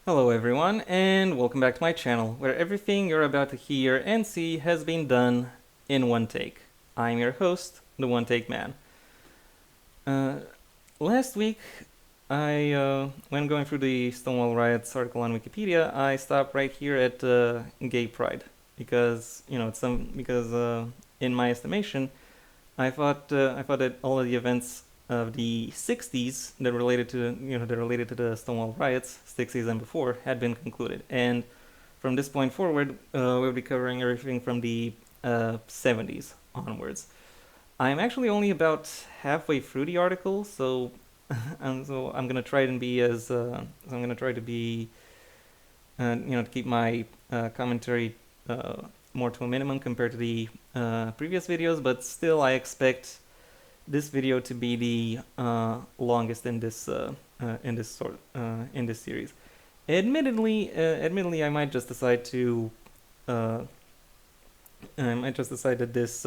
Hello everyone, and welcome back to my channel, where everything you're about to hear and see has been done in one take. I'm your host, the One Take Man. Uh, Last week, when going through the Stonewall Riots article on Wikipedia, I stopped right here at gay pride because in my estimation, I thought that all of the events of the 60s that related to the Stonewall riots, 60s and before, had been concluded. And from this point forward, we'll be covering everything from the 70s onwards. I'm actually only about halfway through the article, so I'm gonna try and be as I'm gonna try to be to keep my commentary more to a minimum compared to the previous videos, but still I expect this video to be the longest in this series. Admittedly, I might just decide to that this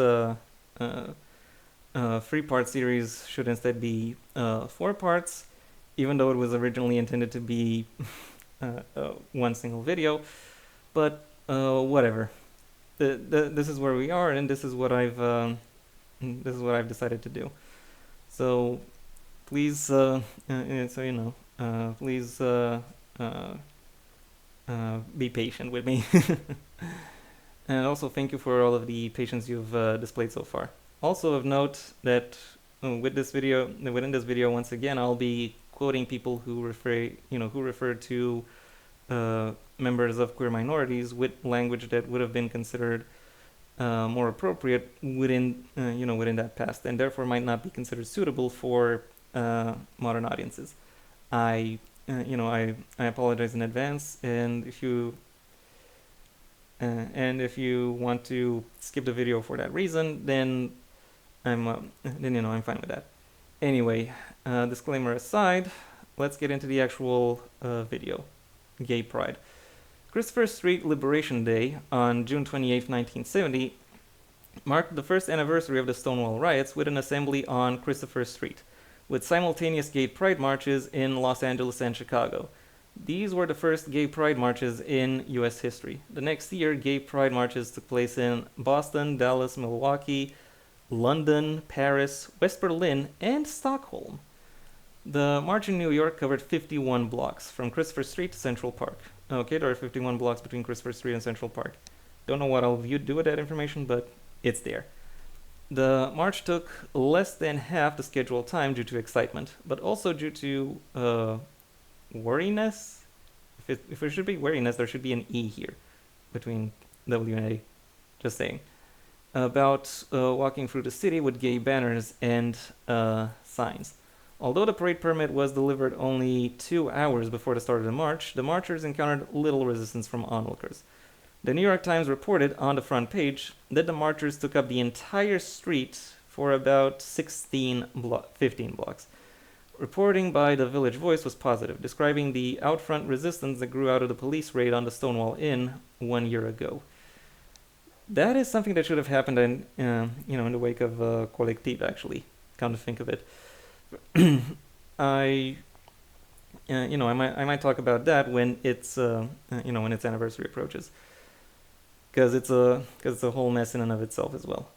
3-part series should instead be 4 parts, even though it was originally intended to be one single video. But whatever. This is where we are, and this is what I've decided to do. So please, please be patient with me. And also thank you for all of the patience you've displayed so far. Also of note that within this video, once again, I'll be quoting people who refer to members of queer minorities with language that would have been considered more appropriate within that past, and therefore might not be considered suitable for modern audiences. I apologize in advance, and if you want to skip the video for that reason, then I'm fine with that. Anyway, disclaimer aside, let's get into the actual video. Gay Pride. Christopher Street Liberation Day on June 28, 1970 marked the first anniversary of the Stonewall riots with an assembly on Christopher Street, with simultaneous gay pride marches in Los Angeles and Chicago. These were the first gay pride marches in US history. The next year, gay pride marches took place in Boston, Dallas, Milwaukee, London, Paris, West Berlin, and Stockholm. The march in New York covered 51 blocks, from Christopher Street to Central Park. Okay, there are 51 blocks between Christopher Street and Central Park. Don't know what all of you do with that information, but it's there. The march took less than half the scheduled time due to excitement, but also due to wariness. If there should be wariness, there should be an E here between W and A. Just saying. About walking through the city with gay banners and signs. Although the parade permit was delivered only 2 hours before the start of the march, the marchers encountered little resistance from onlookers. The New York Times reported on the front page that the marchers took up the entire street for about 15 blocks. Reporting by the Village Voice was positive, describing the out-front resistance that grew out of the police raid on the Stonewall Inn 1 year ago. That is something that should have happened in the wake of Collective, actually. Come to think of it. I might talk about that when its anniversary approaches, because it's a whole mess in and of itself as well.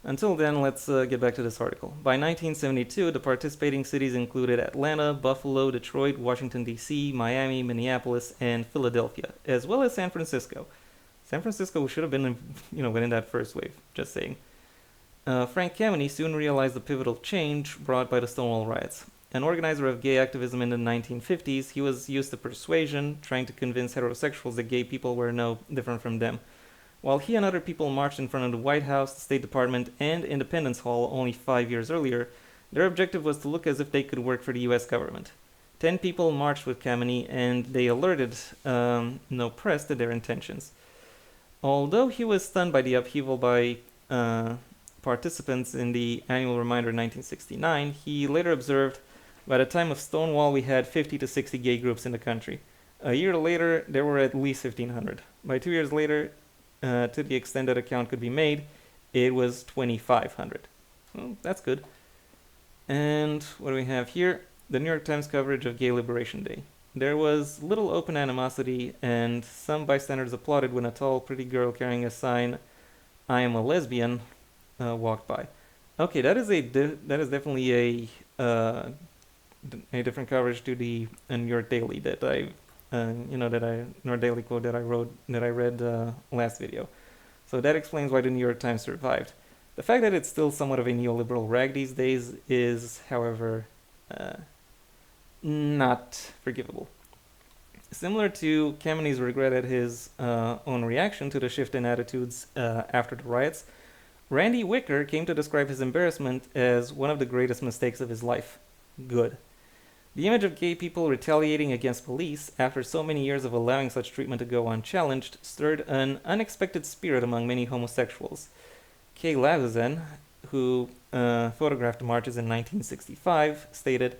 Until then, let's get back to this article. By 1972, the participating cities included Atlanta, Buffalo, Detroit, Washington D.C., Miami, Minneapolis, and Philadelphia, as well as San Francisco. San Francisco should have been within that first wave. Just saying. Frank Kameny soon realized the pivotal change brought by the Stonewall riots. An organizer of gay activism in the 1950s, he was used to persuasion, trying to convince heterosexuals that gay people were no different from them. While he and other people marched in front of the White House, the State Department, and Independence Hall only 5 years earlier, their objective was to look as if they could work for the US government. 10 people marched with Kameny, and they alerted no press to their intentions. Although he was stunned by the upheaval by participants in the annual reminder in 1969, he later observed, by the time of Stonewall we had 50 to 60 gay groups in the country. A year later, there were at least 1,500. By 2 years later, to the extent that a count could be made, it was 2,500. Well, that's good. And what do we have here? The New York Times coverage of Gay Liberation Day. there was little open animosity, and some bystanders applauded when a tall, pretty girl carrying a sign, "I am a lesbian," walked by. Okay, that is definitely a different coverage to the New York Daily that I, New York Daily quote that I read last video. So that explains why the New York Times survived. The fact that it's still somewhat of a neoliberal rag these days is, however, not forgivable. Similar to Kameny's regret at his own reaction to the shift in attitudes after the riots, Randy Wicker came to describe his embarrassment as one of the greatest mistakes of his life. Good. The image of gay people retaliating against police after so many years of allowing such treatment to go unchallenged stirred an unexpected spirit among many homosexuals. Kay Lahuzen, who photographed the marches in 1965, stated,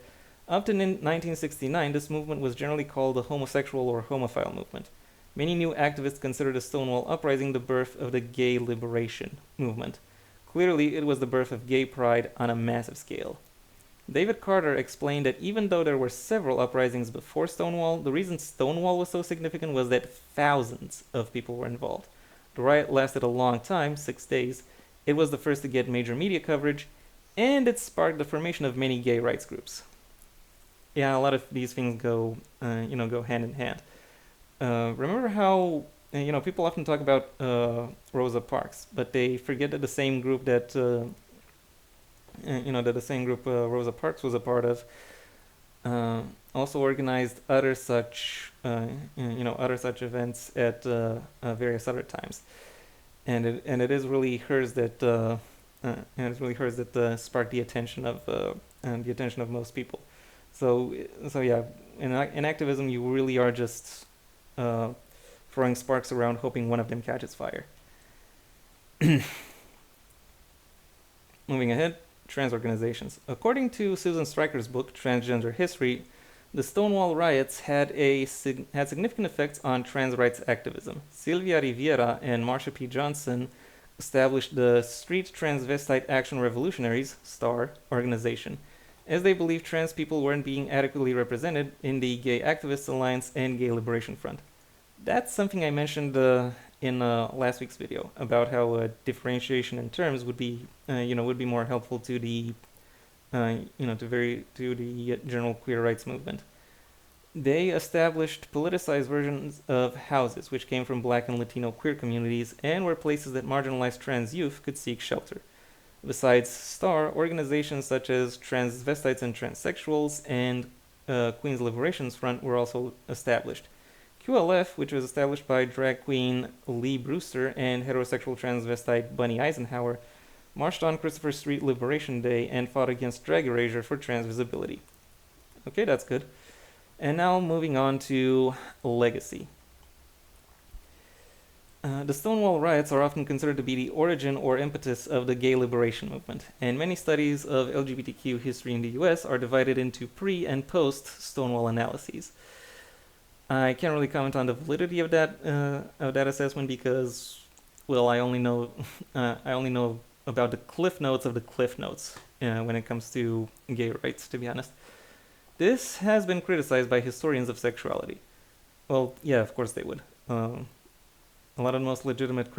"Up to 1969, this movement was generally called the homosexual or homophile movement. Many new activists consider the Stonewall Uprising the birth of the gay liberation movement. Clearly, it was the birth of gay pride on a massive scale." David Carter explained that even though there were several uprisings before Stonewall, the reason Stonewall was so significant was that thousands of people were involved. The riot lasted a long time, 6 days. It was the first to get major media coverage, and it sparked the formation of many gay rights groups. Yeah, a lot of these things go hand in hand. Remember how people often talk about Rosa Parks, but they forget that the same group Rosa Parks was a part of also organized other such events at various other times, and it is really hers that sparked the attention of most people. So yeah, in activism, you really are just throwing sparks around, hoping one of them catches fire. Moving ahead, trans organizations. According to Susan Stryker's book, Transgender History, the Stonewall riots had significant effects on trans rights activism. Sylvia Riviera and Marsha P. Johnson established the Street Transvestite Action Revolutionaries, STAR, organization, as they believed trans people weren't being adequately represented in the Gay Activists Alliance and Gay Liberation Front. That's something I mentioned in last week's video about how differentiation in terms would be more helpful to the to the general queer rights movement. They established politicized versions of houses, which came from Black and Latino queer communities and were places that marginalized trans youth could seek shelter. Besides STAR, organizations such as Transvestites and Transsexuals and Queens Liberations Front were also established. QLF, which was established by drag queen Lee Brewster and heterosexual transvestite Bunny Eisenhower, marched on Christopher Street Liberation Day and fought against drag erasure for trans visibility. Okay, that's good. And now moving on to legacy. The Stonewall riots are often considered to be the origin or impetus of the gay liberation movement, and many studies of LGBTQ history in the US are divided into pre- and post-Stonewall analyses. I can't really comment on the validity of that assessment because, well, I only know about the cliff notes of the cliff notes when it comes to gay rights, to be honest. This has been criticized by historians of sexuality. Well, yeah, of course they would. A lot of the most legitimate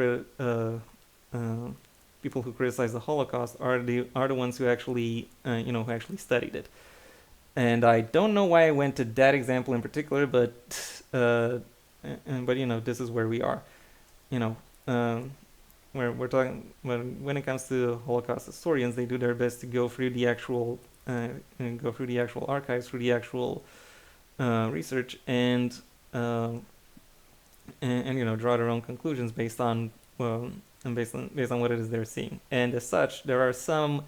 people who criticize the Holocaust are the ones who actually studied it. And I don't know why I went to that example in particular, but this is where we are. Where we're talking when it comes to Holocaust historians, they do their best to go through the actual archives, through the actual research, and draw their own conclusions based on based on what it is they're seeing. And as such, there are some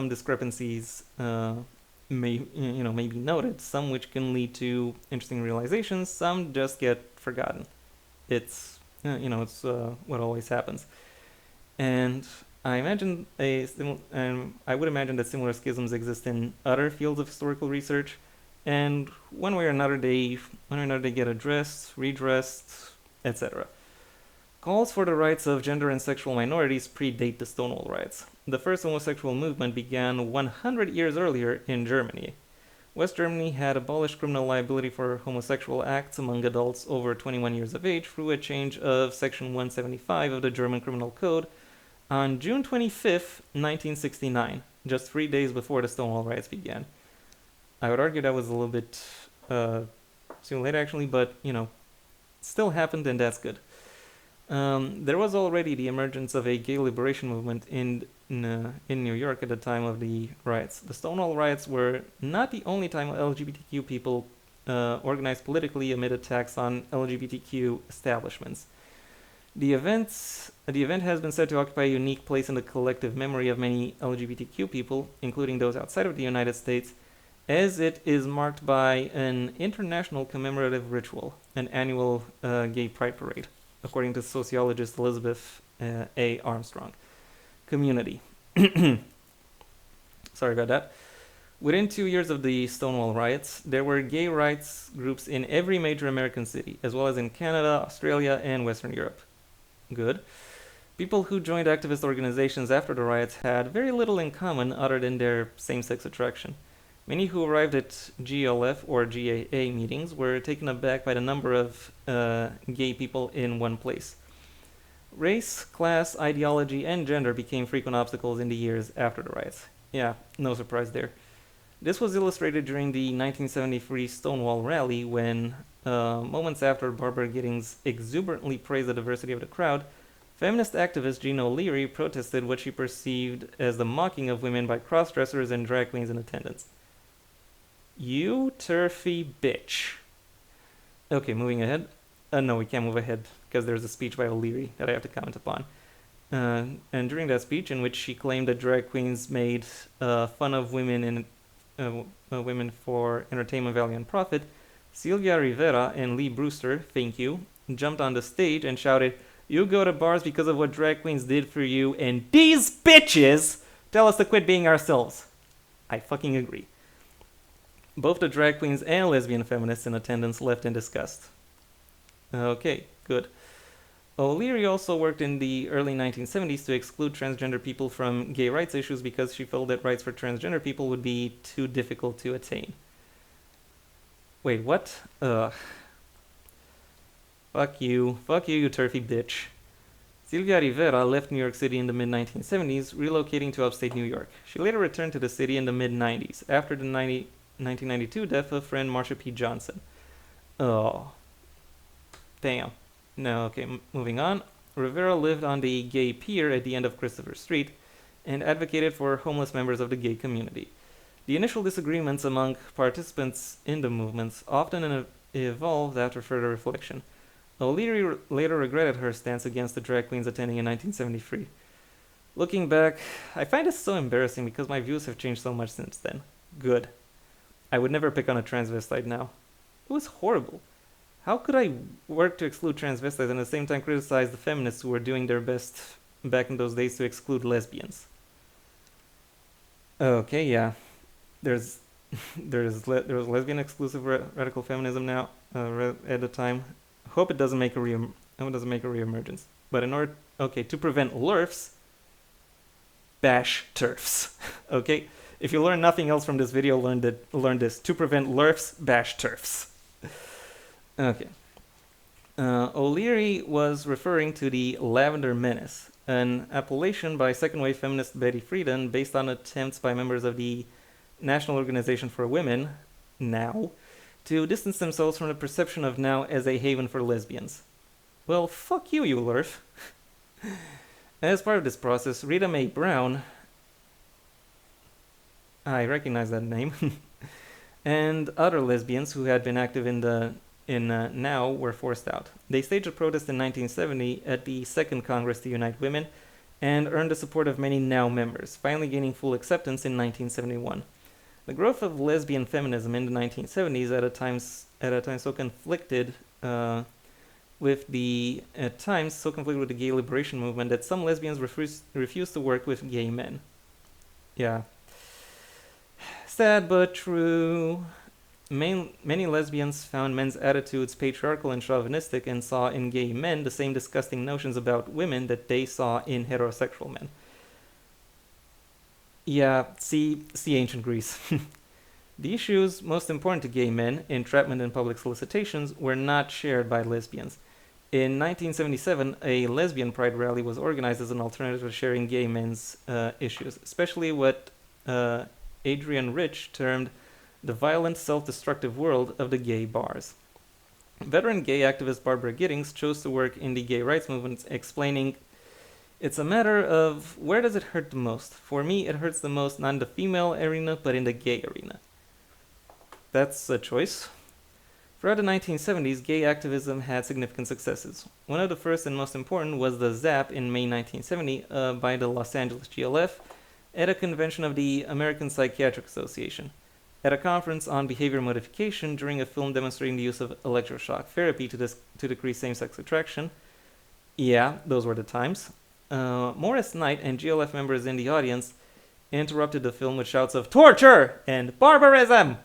discrepancies may be noted, some which can lead to interesting realizations, some just get forgotten. It's what always happens. And I would imagine that similar schisms exist in other fields of historical research, and one way or another they get addressed, redressed, etc. Calls for the rights of gender and sexual minorities predate the Stonewall riots. The first homosexual movement began 100 years earlier in Germany. West Germany had abolished criminal liability for homosexual acts among adults over 21 years of age through a change of Section 175 of the German Criminal Code on June 25th, 1969, just 3 days before the Stonewall riots began. I would argue that was a little bit too late, actually, but, still happened, and that's good. There was already the emergence of a gay liberation movement in New York at the time of the riots. The Stonewall riots were not the only time LGBTQ people organized politically amid attacks on LGBTQ establishments. The event has been said to occupy a unique place in the collective memory of many LGBTQ people, including those outside of the United States, as it is marked by an international commemorative ritual, an annual gay pride parade, according to sociologist Elizabeth A. Armstrong. Community. Sorry about that. Within 2 years of the Stonewall riots, there were gay rights groups in every major American city, as well as in Canada, Australia, and Western Europe. Good. People who joined activist organizations after the riots had very little in common other than their same-sex attraction. Many who arrived at GLF or GAA meetings were taken aback by the number of gay people in one place. Race, class, ideology, and gender became frequent obstacles in the years after the riots. Yeah, no surprise there. This was illustrated during the 1973 Stonewall rally when, moments after Barbara Giddings exuberantly praised the diversity of the crowd, feminist activist Jean O'Leary protested what she perceived as the mocking of women by cross-dressers and drag queens in attendance. You turfy bitch. Okay, moving ahead. No, we can't move ahead because there's a speech by O'Leary that I have to comment upon. And during that speech, in which she claimed that drag queens made fun of women for entertainment value and profit, Sylvia Rivera and Lee Brewster, thank you, jumped on the stage and shouted, "You go to bars because of what drag queens did for you, and these bitches tell us to quit being ourselves." I fucking agree. Both the drag queens and lesbian feminists in attendance left in disgust. Okay, good. O'Leary also worked in the early 1970s to exclude transgender people from gay rights issues because she felt that rights for transgender people would be too difficult to attain. Wait, what? Fuck you, you turfy bitch. Sylvia Rivera left New York City in the mid-1970s, relocating to upstate New York. She later returned to the city in the mid-90s, after the 1992 death of friend Marsha P. Johnson. Oh. Damn. No, okay, moving on. Rivera lived on the gay pier at the end of Christopher Street and advocated for homeless members of the gay community. The initial disagreements among participants in the movements often evolved after further reflection. O'Leary later regretted her stance against the drag queens attending in 1973. Looking back, I find this so embarrassing because my views have changed so much since then. Good. I would never pick on a transvestite now. It was horrible. How could I work to exclude transvestites and at the same time criticize the feminists who were doing their best back in those days to exclude lesbians? Okay, yeah. There was lesbian exclusive radical feminism now at the time. Hope it doesn't make a reemergence. But to prevent LERFs, bash TERFs. Okay, if you learn nothing else from this video, learn this. To prevent LERFs, bash TERFs. Okay. O'Leary was referring to the Lavender Menace, an appellation by second-wave feminist Betty Friedan based on attempts by members of the National Organization for Women, NOW, to distance themselves from the perception of NOW as a haven for lesbians. Well, fuck you, LERF. As part of this process, Rita Mae Brown, I recognize that name, and other lesbians who had been active in NOW were forced out. They staged a protest in 1970 at the Second Congress to Unite Women and earned the support of many NOW members, finally gaining full acceptance in 1971. The growth of lesbian feminism in the 1970s at a time so conflicted with the gay liberation movement that some lesbians refused to work with gay men. Yeah. Sad but true. Many lesbians found men's attitudes patriarchal and chauvinistic and saw in gay men the same disgusting notions about women that they saw in heterosexual men. Yeah, see ancient Greece. The issues most important to gay men, entrapment and public solicitations, were not shared by lesbians. In 1977, a lesbian pride rally was organized as an alternative to sharing gay men's issues, especially what Adrian Rich termed the violent, self-destructive world of the gay bars. Veteran gay activist Barbara Giddings chose to work in the gay rights movement, explaining, "It's a matter of where does it hurt the most? For me, it hurts the most not in the female arena, but in the gay arena." That's a choice. Throughout the 1970s, gay activism had significant successes. One of the first and most important was the ZAP in May 1970 by the Los Angeles GLF at a convention of the American Psychiatric Association. At a conference on behavior modification during a film demonstrating the use of electroshock therapy to decrease same-sex attraction. Yeah, those were the times. Morris Knight and GLF members in the audience interrupted the film with shouts of "torture" and "barbarism."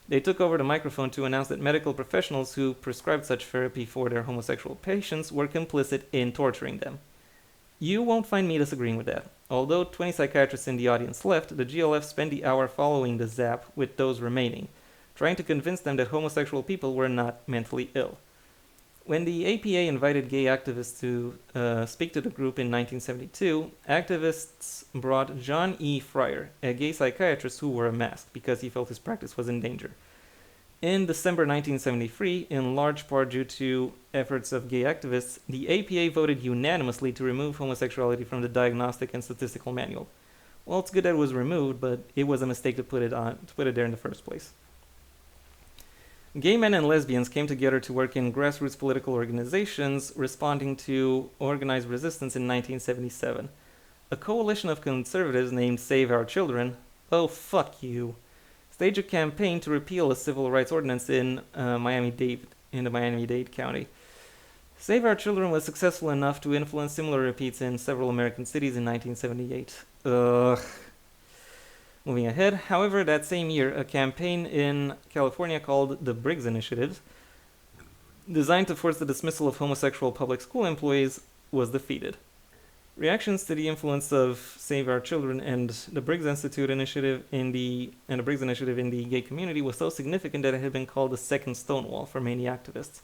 They took over the microphone to announce that medical professionals who prescribed such therapy for their homosexual patients were complicit in torturing them. You won't find me disagreeing with that. Although 20 psychiatrists in the audience left, the GLF spent the hour following the ZAP with those remaining, trying to convince them that homosexual people were not mentally ill. When the APA invited gay activists to speak to the group in 1972, activists brought John E. Fryer, a gay psychiatrist who wore a mask because he felt his practice was in danger. In December 1973, in large part due to efforts of gay activists, the APA voted unanimously to remove homosexuality from the Diagnostic and Statistical Manual. Well, it's good that it was removed, but it was a mistake to put it there in the first place. Gay men and lesbians came together to work in grassroots political organizations responding to organized resistance in 1977. A coalition of conservatives named Save Our Children, oh fuck you, staged a campaign to repeal a civil rights ordinance in Miami-Dade County. Save Our Children was successful enough to influence similar repeats in several American cities in 1978. Moving ahead, however, that same year, a campaign in California called the Briggs Initiative, designed to force the dismissal of homosexual public school employees, was defeated. Reactions to the influence of Save Our Children and the Briggs Initiative in the gay community was so significant that it had been called the second Stonewall for many activists,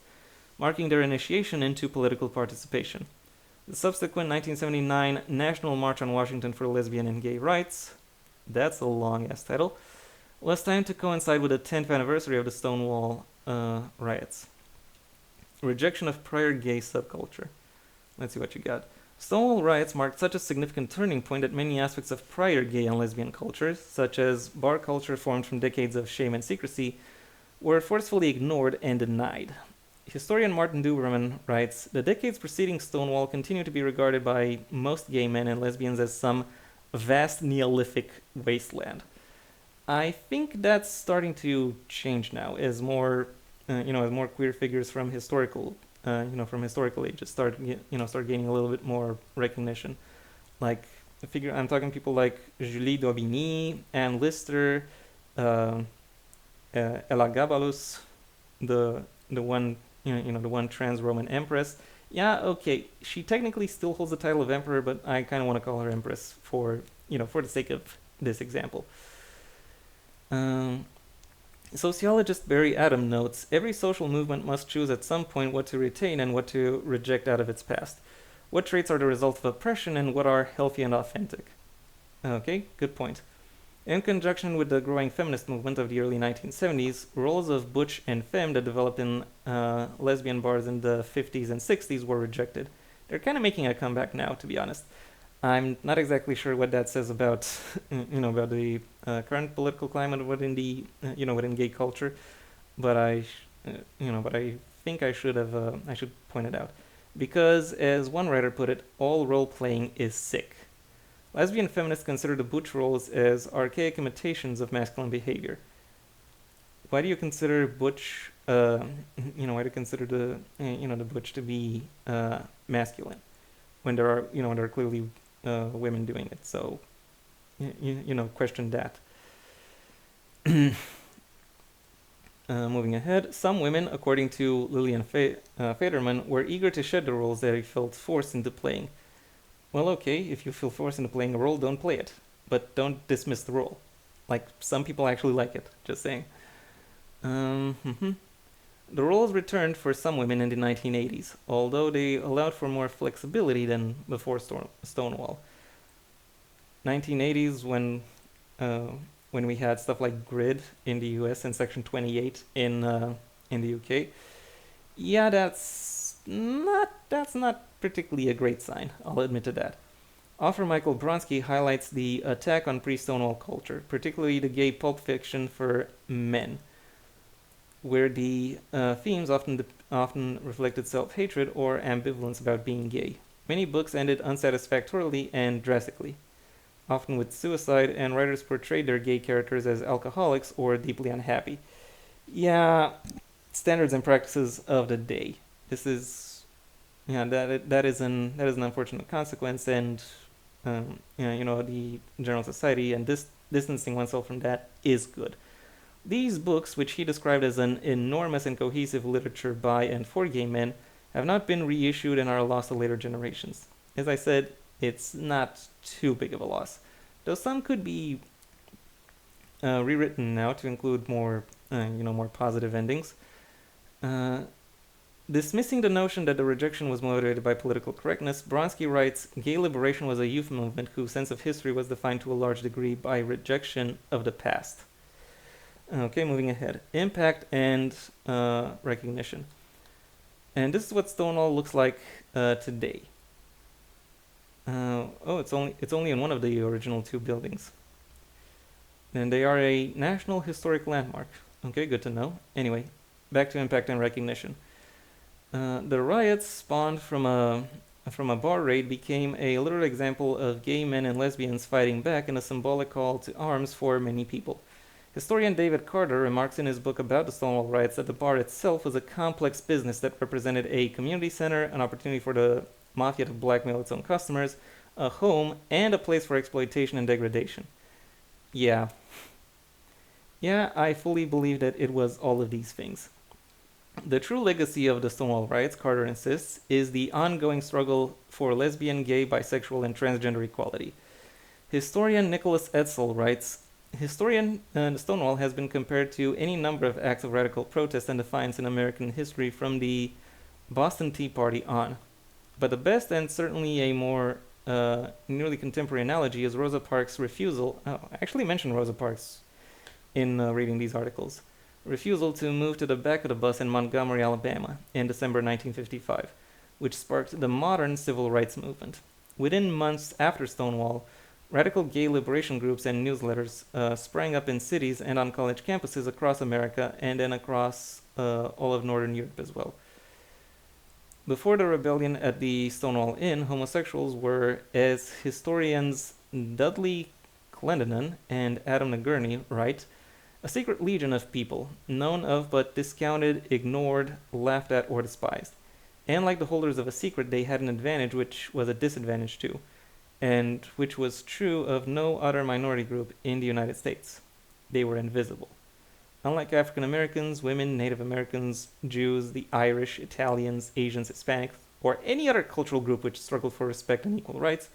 marking their initiation into political participation. The subsequent 1979 National March on Washington for Lesbian and Gay Rights, that's a long-ass title, was timed to coincide with the 10th anniversary of the Stonewall riots. Rejection of prior gay subculture. Let's see what you got. Stonewall riots marked such a significant turning point that many aspects of prior gay and lesbian cultures, such as bar culture formed from decades of shame and secrecy, were forcefully ignored and denied. Historian Martin Duberman writes, "The decades preceding Stonewall continue to be regarded by most gay men and lesbians as some vast Neolithic wasteland." I think that's starting to change now as more, as more queer figures from historical ages start gaining a little bit more recognition. Like, I'm talking people like Julie d'Aubigny, Anne Lister, Ella Gabalus, the one trans Roman empress. Yeah, okay, she technically still holds the title of emperor, but I kind of want to call her empress for the sake of this example. Sociologist Barry Adam notes, "Every social movement must choose at some point what to retain and what to reject out of its past. What traits are the result of oppression and what are healthy and authentic?" Okay, good point. In conjunction with the growing feminist movement of the early 1970s, roles of butch and femme that developed in lesbian bars in the 50s and 60s were rejected. They're kind of making a comeback now, to be honest. I'm not exactly sure what that says about, about the current political climate within within gay culture, but I think I should point it out, because as one writer put it, all role playing is sick. Lesbian feminists consider the butch roles as archaic imitations of masculine behavior. Why do you consider butch? Why do you consider the butch to be masculine when there are clearly women doing it? So, question that. Moving ahead, some women, according to Lillian Federman, were eager to shed the roles that they felt forced into playing. Well, okay, if you feel forced into playing a role, don't play it, but don't dismiss the role. Like, some people actually like it, just saying. Mhm. The roles returned for some women in the 1980s, although they allowed for more flexibility than before Stonewall. 1980s, uh, when we had stuff like grid in the US and Section 28 in the UK. Yeah, that's not particularly a great sign. I'll admit to that. Author Michael Bronsky highlights the attack on pre-Stonewall culture, particularly the gay pulp fiction for men, where the themes often reflected self-hatred or ambivalence about being gay. Many books ended unsatisfactorily and drastically, often with suicide, and writers portrayed their gay characters as alcoholics or deeply unhappy. Yeah, standards and practices of the day. This is yeah that is an unfortunate consequence, and the general society and distancing oneself from that is good. These books, which he described as an enormous and cohesive literature by and for gay men, have not been reissued and are lost to later generations. As I said, it's not too big of a loss, though some could be rewritten now to include more positive endings. Uh, Dismissing the notion that the rejection was motivated by political correctness, Bronsky writes, gay liberation was a youth movement whose sense of history was defined to a large degree by rejection of the past. Okay, moving ahead. Impact and recognition. And this is what Stonewall looks like today. It's only in one of the original two buildings. And they are a National Historic Landmark. Okay, good to know. Anyway, back to impact and recognition. The riots spawned from a bar raid became a literal example of gay men and lesbians fighting back and a symbolic call to arms for many people. Historian David Carter remarks in his book about the Stonewall riots that the bar itself was a complex business that represented a community center, an opportunity for the mafia to blackmail its own customers, a home, and a place for exploitation and degradation. Yeah. Yeah, I fully believe that it was all of these things. The true legacy of the Stonewall riots, Carter insists, is the ongoing struggle for lesbian, gay, bisexual, and transgender equality. Historian Nicholas Edsel writes, Stonewall has been compared to any number of acts of radical protest and defiance in American history from the Boston Tea Party on. But the best and certainly a more nearly contemporary analogy is Rosa Parks' refusal. Oh, I actually mentioned Rosa Parks in reading these articles. Refusal to move to the back of the bus in Montgomery, Alabama, in December 1955, which sparked the modern civil rights movement. Within months after Stonewall, radical gay liberation groups and newsletters sprang up in cities and on college campuses across America and then across all of Northern Europe as well. Before the rebellion at the Stonewall Inn, homosexuals were, as historians Dudley Clendenin and Adam Nagurney write, a secret legion of people, known of but discounted, ignored, laughed at, or despised. And like the holders of a secret, they had an advantage which was a disadvantage too, and which was true of no other minority group in the United States. They were invisible. Unlike African Americans, women, Native Americans, Jews, the Irish, Italians, Asians, Hispanics, or any other cultural group which struggled for respect and equal rights,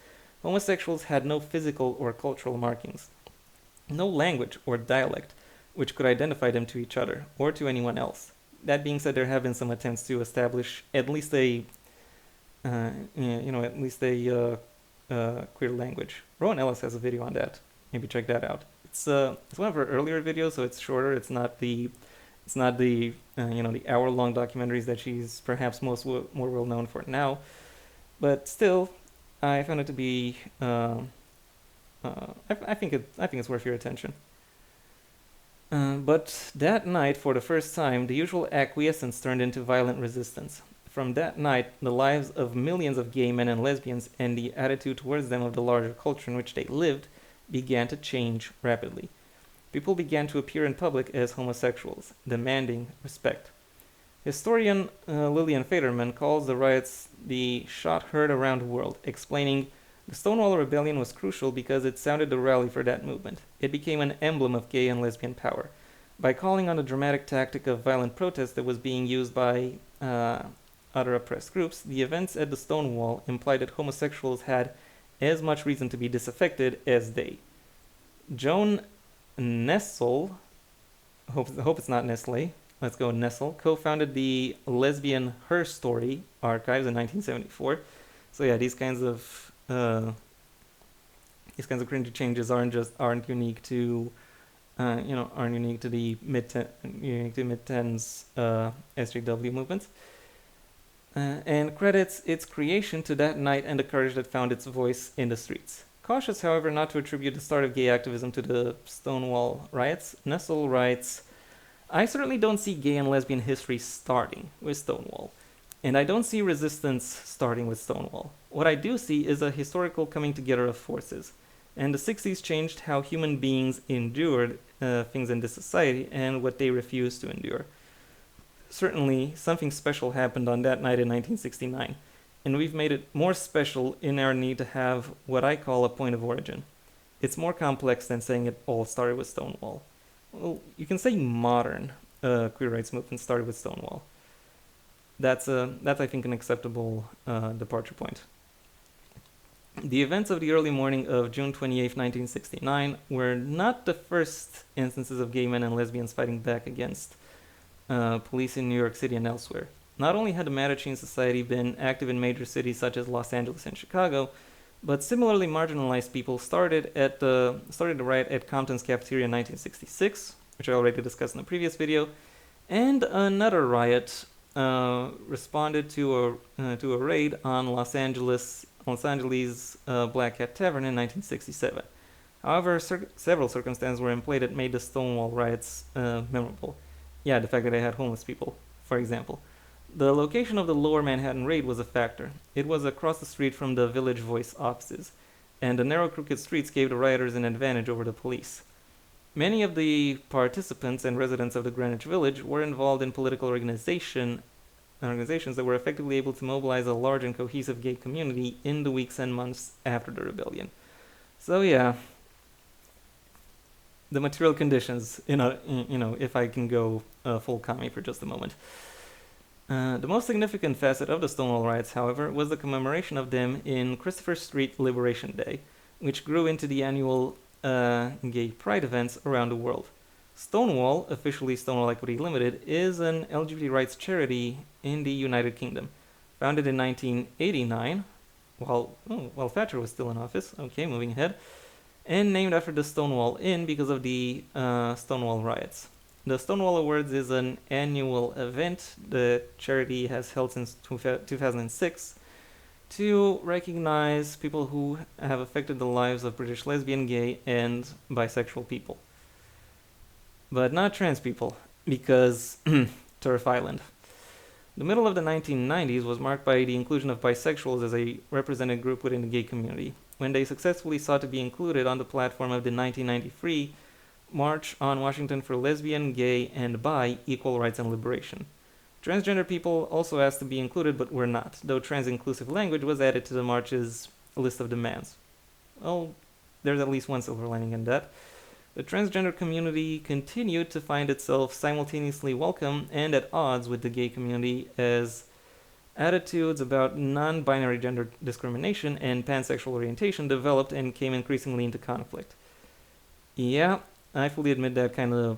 homosexuals had no physical or cultural markings, no language or dialect which could identify them to each other or to anyone else. That being said, there have been some attempts to establish at least a queer language. Rowan Ellis has a video on that. Maybe check that out. It's one of her earlier videos, so it's shorter. It's not the the hour-long documentaries that she's perhaps more well known for now. But still, I found it to be. I think it's worth your attention. But that night, for the first time, the usual acquiescence turned into violent resistance. From that night, the lives of millions of gay men and lesbians and the attitude towards them of the larger culture in which they lived began to change rapidly. People began to appear in public as homosexuals, demanding respect. Historian Lillian Faderman calls the riots the shot heard around the world, explaining, the Stonewall Rebellion was crucial because it sounded the rally for that movement. It became an emblem of gay and lesbian power. By calling on the dramatic tactic of violent protest that was being used by other oppressed groups, the events at the Stonewall implied that homosexuals had as much reason to be disaffected as they. Joan Nessel, hope it's not Nestle, let's go Nessel, co-founded the Lesbian Her Story archives in 1974. So yeah, these kinds of cringy changes aren't unique to aren't unique to the mid-tens SJW movements. And credits its creation to that night and the courage that found its voice in the streets. Cautious, however, not to attribute the start of gay activism to the Stonewall riots, Nessel writes, I certainly don't see gay and lesbian history starting with Stonewall, and I don't see resistance starting with Stonewall. What I do see is a historical coming together of forces, and the 60s changed how human beings endured things in this society and what they refused to endure. Certainly, something special happened on that night in 1969, and we've made it more special in our need to have what I call a point of origin. It's more complex than saying it all started with Stonewall. Well, you can say modern queer rights movement started with Stonewall. That's I think an acceptable departure point. The events of the early morning of June 28, 1969 were not the first instances of gay men and lesbians fighting back against police in New York City and elsewhere. Not only had the Mattachine Society been active in major cities such as Los Angeles and Chicago, but similarly marginalized people started the riot at Compton's cafeteria in 1966, which I already discussed in the previous video, and another riot responded to a raid on Los Angeles' Black Cat Tavern in 1967. However, several circumstances were in play that made the Stonewall riots memorable. Yeah, the fact that they had homeless people, for example. The location of the Lower Manhattan raid was a factor. It was across the street from the Village Voice offices, and the narrow, crooked streets gave the rioters an advantage over the police. Many of the participants and residents of the Greenwich Village were involved in political organizations that were effectively able to mobilize a large and cohesive gay community in the weeks and months after the rebellion. So yeah, the material conditions, if I can go full commie for just a moment. The most significant facet of the Stonewall riots, however, was the commemoration of them in Christopher Street Liberation Day, which grew into the annual gay pride events around the world. Stonewall, officially Stonewall Equity Limited, is an LGBT rights charity in the United Kingdom. Founded in 1989, while Thatcher was still in office. Okay, moving ahead. And named after the Stonewall Inn because of the Stonewall riots. The Stonewall Awards is an annual event the charity has held since 2006 to recognize people who have affected the lives of British lesbian, gay, and bisexual people. But not trans people, because Turf Island. The middle of the 1990s was marked by the inclusion of bisexuals as a represented group within the gay community, when they successfully sought to be included on the platform of the 1993 March on Washington for Lesbian, Gay, and Bi Equal Rights and Liberation. Transgender people also asked to be included but were not, though trans-inclusive language was added to the march's list of demands. Well, there's at least one silver lining in that. The transgender community continued to find itself simultaneously welcome and at odds with the gay community as attitudes about non-binary gender discrimination and pansexual orientation developed and came increasingly into conflict. Yeah, I fully admit that kind of,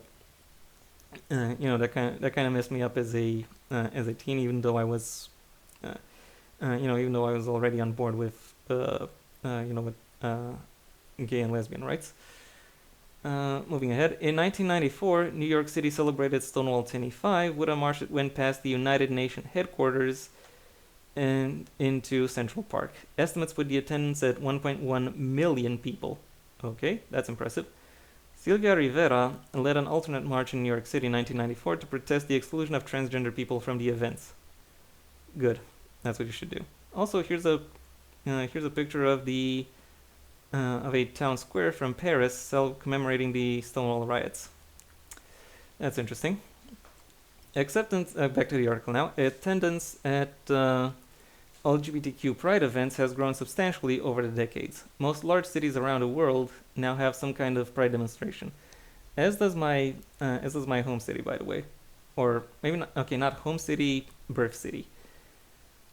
that kind of messed me up as a teen, even though I was, even though I was already on board with, with gay and lesbian rights. Moving ahead, in 1994, New York City celebrated Stonewall 25 with a march that went past the United Nations headquarters and into Central Park. Estimates put the attendance at 1.1 million people. Okay, that's impressive. Silvia Rivera led an alternate march in New York City in 1994 to protest the exclusion of transgender people from the events. Good, that's what you should do. Also, here's a picture of a town square from Paris commemorating the Stonewall riots. That's interesting. Acceptance, back to the article now. Attendance at LGBTQ pride events has grown substantially over the decades. Most large cities around the world now have some kind of pride demonstration. As does my home city, by the way. Or maybe not, okay, not home city, birth city.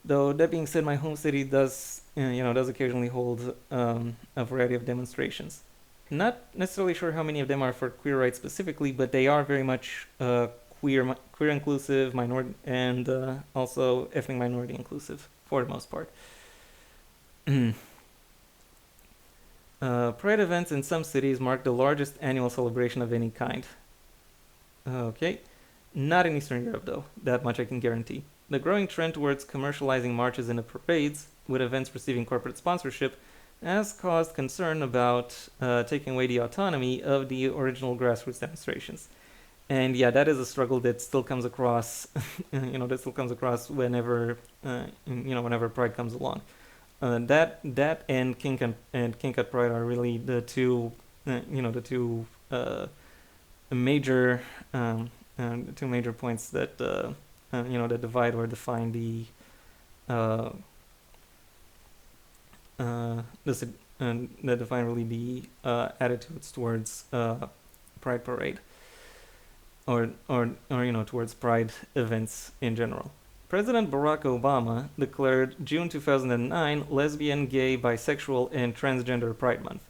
Though that being said, my home city does occasionally hold a variety of demonstrations. Not necessarily sure how many of them are for queer rights specifically, but they are very much queer inclusive, minority, and also ethnic minority inclusive for the most part. Pride events in some cities mark the largest annual celebration of any kind. Okay. Not in Eastern Europe, though. That much I can guarantee. The growing trend towards commercializing marches into parades, with events receiving corporate sponsorship, has caused concern about taking away the autonomy of the original grassroots demonstrations. And yeah, that is a struggle that still comes across, that still comes across whenever, whenever Pride comes along. That and King Cut Pride are really the two, major, two major points that, that divide or define the, that define really the attitudes towards Pride Parade, or towards Pride events in general. President Barack Obama declared June 2009 Lesbian, Gay, Bisexual, and Transgender Pride Month,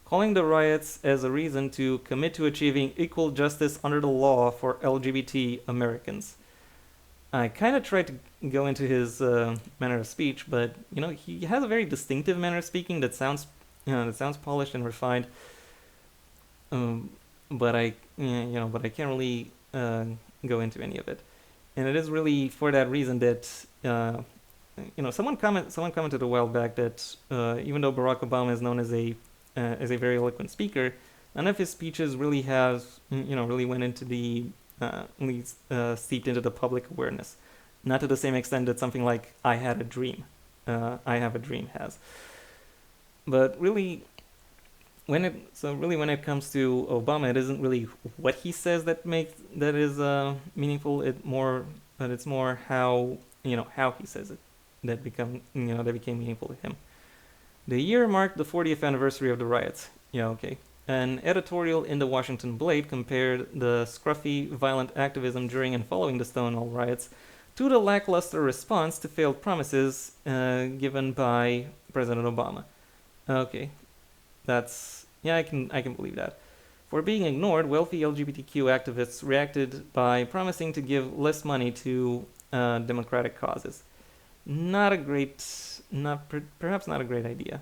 calling the riots as a reason to commit to achieving equal justice under the law for LGBT Americans. I kind of tried to go into his manner of speech, but he has a very distinctive manner of speaking that sounds polished and refined. But I can't really go into any of it. And it is really for that reason that someone commented a while back that even though Barack Obama is known as a very eloquent speaker, none of his speeches really really went into the seeped into the public awareness, not to the same extent that something like "I Had a Dream," "I Have a Dream" has. But really, when it comes to Obama, it isn't really what he says that is meaningful. It's more how he says it that became meaningful to him. The year marked the 40th anniversary of the riots. Yeah, okay. An editorial in the Washington Blade compared the scruffy, violent activism during and following the Stonewall riots to the lackluster response to failed promises given by President Obama. Okay, I can believe that. For being ignored, wealthy LGBTQ activists reacted by promising to give less money to democratic causes. Perhaps not a great idea.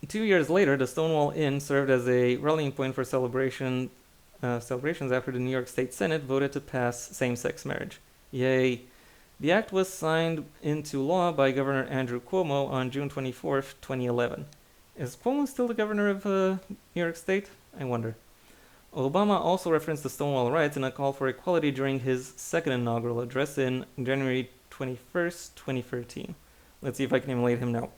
2 years later, the Stonewall Inn served as a rallying point for celebrations after the New York State Senate voted to pass same-sex marriage. Yay. The act was signed into law by Governor Andrew Cuomo on June 24th, 2011. Is Cuomo still the governor of New York State? I wonder. Obama also referenced the Stonewall riots in a call for equality during his second inaugural address in January 21st, 2013. Let's see if I can emulate him now.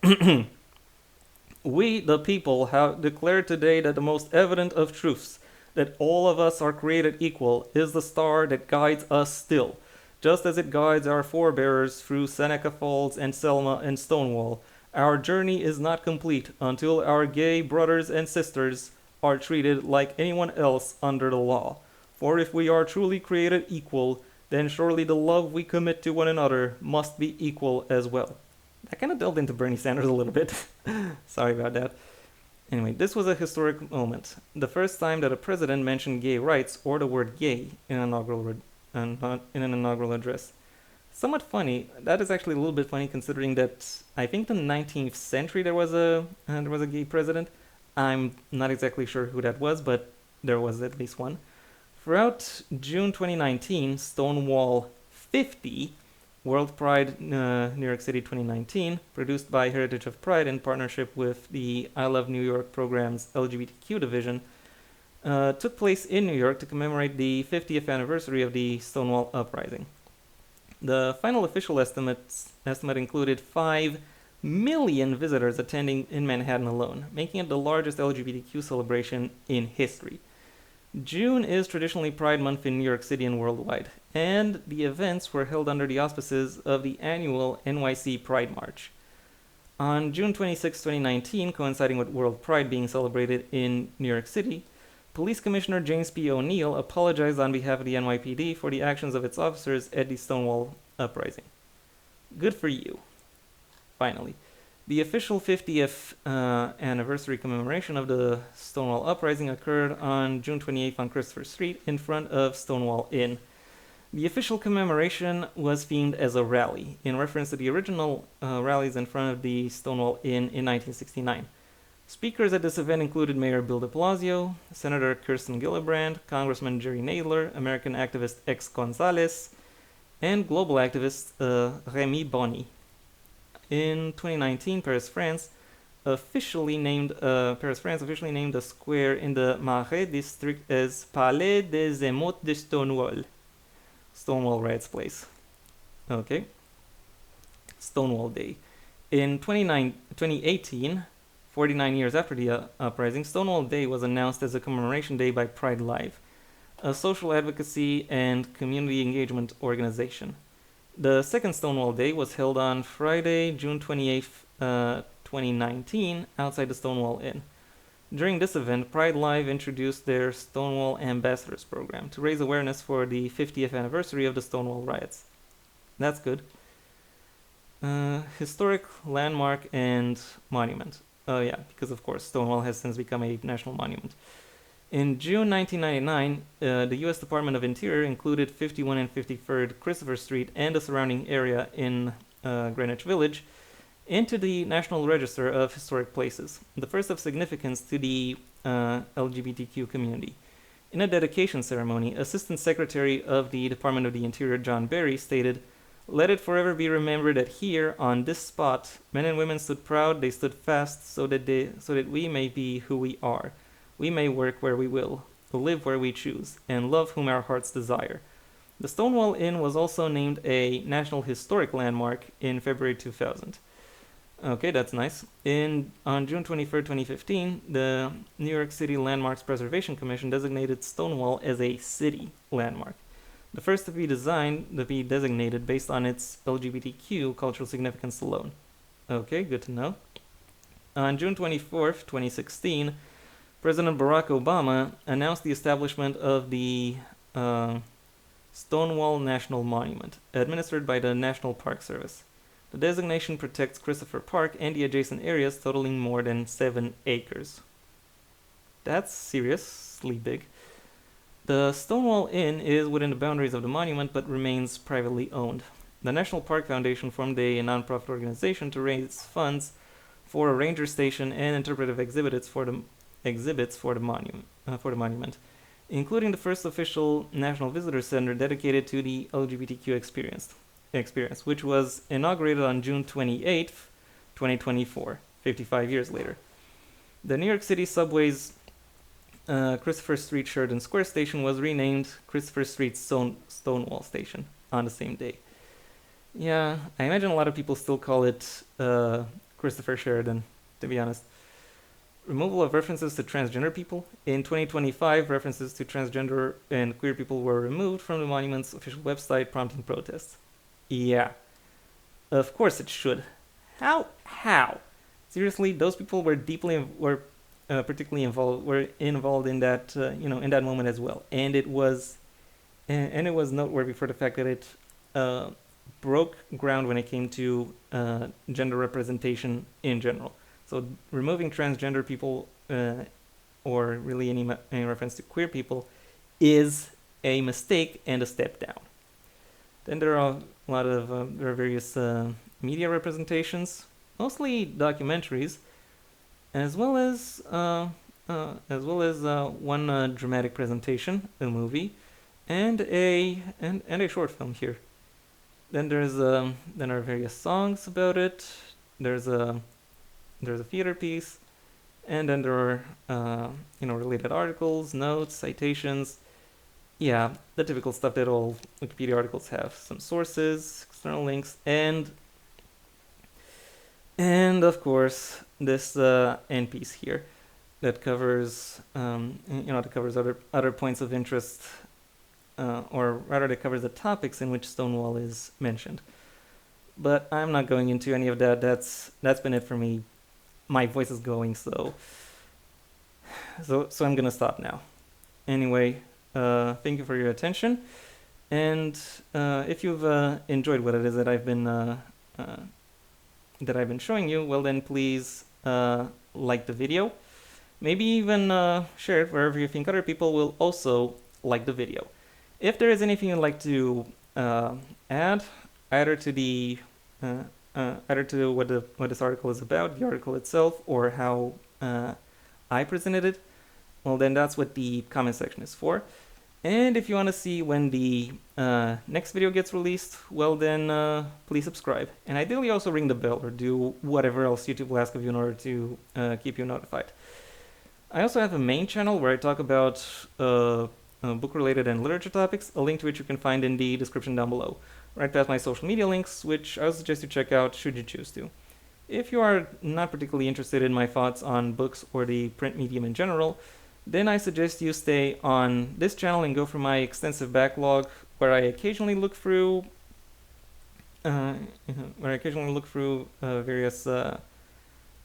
We, the people, have declared today that the most evident of truths, that all of us are created equal, is the star that guides us still, just as it guides our forebears through Seneca Falls and Selma and Stonewall. Our journey is not complete until our gay brothers and sisters are treated like anyone else under the law. For if we are truly created equal, then surely the love we commit to one another must be equal as well. I kind of delved into Bernie Sanders a little bit. Sorry about that. Anyway, this was a historic moment. The first time that a president mentioned gay rights or the word gay in an inaugural address. Somewhat funny. That is actually a little bit funny considering that I think the 19th century there was a gay president. I'm not exactly sure who that was, but there was at least one. Throughout June 2019, Stonewall 50, World Pride New York City 2019, produced by Heritage of Pride in partnership with the I Love New York program's LGBTQ division, took place in New York to commemorate the 50th anniversary of the Stonewall Uprising. The final official estimate included 5 million visitors attending in Manhattan alone, making it the largest LGBTQ celebration in history. June is traditionally Pride Month in New York City and worldwide, and the events were held under the auspices of the annual NYC Pride March. On June 26, 2019, coinciding with World Pride being celebrated in New York City, Police Commissioner James P. O'Neill apologized on behalf of the NYPD for the actions of its officers at the Stonewall Uprising. Good for you. Finally. The official 50th anniversary commemoration of the Stonewall Uprising occurred on June 28th on Christopher Street in front of Stonewall Inn. The official commemoration was themed as a rally, in reference to the original rallies in front of the Stonewall Inn in 1969. Speakers at this event included Mayor Bill de Blasio, Senator Kirsten Gillibrand, Congressman Jerry Nadler, American activist X Gonzalez, and global activist Rémi Bonny. In 2019, Paris, France officially named a square in the Marais district as Palais des Émeutes de Stonewall. Stonewall Riots Place. Okay. Stonewall Day. In 2018, 49 years after the uprising, Stonewall Day was announced as a commemoration day by Pride Live, a social advocacy and community engagement organization. The second Stonewall Day was held on Friday, June 28th, 2019, outside the Stonewall Inn. During this event, Pride Live introduced their Stonewall Ambassadors program to raise awareness for the 50th anniversary of the Stonewall riots. That's good. Historic landmark and monument. Oh yeah, because of course Stonewall has since become a national monument. In June 1999, the U.S. Department of Interior included 51 and 53rd Christopher Street and the surrounding area in Greenwich Village into the National Register of Historic Places, the first of significance to the LGBTQ community. In a dedication ceremony, Assistant Secretary of the Department of the Interior John Berry stated, "Let it forever be remembered that here, on this spot, men and women stood proud, they stood fast, so that we may be who we are. We may work where we will, live where we choose, and love whom our hearts desire." The Stonewall Inn was also named a National Historic Landmark in February 2000. Okay, that's nice. On June 23rd, 2015, the New York City Landmarks Preservation Commission designated Stonewall as a city landmark, the first to be designated based on its LGBTQ cultural significance alone. Okay, good to know. On June 24th, 2016, President Barack Obama announced the establishment of the Stonewall National Monument, administered by the National Park Service. The designation protects Christopher Park and the adjacent areas totaling more than 7 acres. That's seriously big. The Stonewall Inn is within the boundaries of the monument but remains privately owned. The National Park Foundation formed a nonprofit organization to raise funds for a ranger station and interpretive exhibits for the monument, including the first official National Visitor Center dedicated to the LGBTQ experience, which was inaugurated on June 28th, 2024, 55 years later. The New York City Subway's Christopher Street Sheridan Square station was renamed Christopher Street Stonewall Station on the same day. Yeah, I imagine a lot of people still call it Christopher Sheridan, to be honest. Removal of references to transgender people. In 2025, references to transgender and queer people were removed from the monument's official website, prompting protests. Yeah, of course it should. How? Seriously, those people were particularly involved in that in that moment as well, and it was noteworthy for the fact that it broke ground when it came to gender representation in general. So removing transgender people or really any reference to queer people is a mistake and a step down. Then there are various media representations, mostly documentaries, as well as one dramatic presentation, a movie, and a short film here. Then there are various songs about it. There's a theater piece, and then there are related articles, notes, citations. Yeah, the typical stuff that all Wikipedia articles have. Some sources, external links, and of course this end piece here that covers other points of interest, or rather that covers the topics in which Stonewall is mentioned. But I'm not going into any of that. That's been it for me. My voice is going, so I'm gonna stop now. Anyway, thank you for your attention, and if you've enjoyed what it is that I've been that I've been showing you, well then please like the video. Maybe even share it wherever you think other people will also like the video. If there is anything you'd like to add, either to the either to what this article is about, the article itself, or how I presented it, well then that's what the comment section is for. And if you want to see when the next video gets released, well then please subscribe. And ideally also ring the bell or do whatever else YouTube will ask of you in order to keep you notified. I also have a main channel where I talk about book-related and literature topics, a link to which you can find in the description down below, right past my social media links, which I would suggest you check out should you choose to. If you are not particularly interested in my thoughts on books or the print medium in general, then I suggest you stay on this channel and go through my extensive backlog, where I occasionally look through various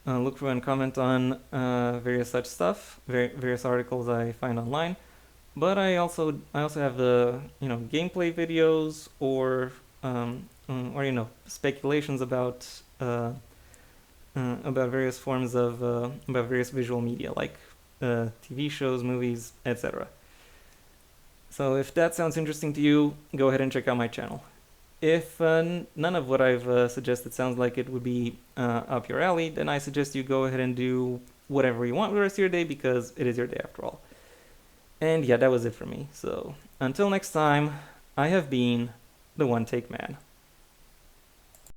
look through and comment on various such stuff, various articles I find online. But I also have gameplay videos or speculations about various forms of about various visual media like TV shows, movies, etc. So if that sounds interesting to you, go ahead and check out my channel. If none of what I've suggested sounds like it would be up your alley, then I suggest you go ahead and do whatever you want with the rest of your day, because it is your day after all. And yeah, that was it for me. So until next time, I have been the One Take Man.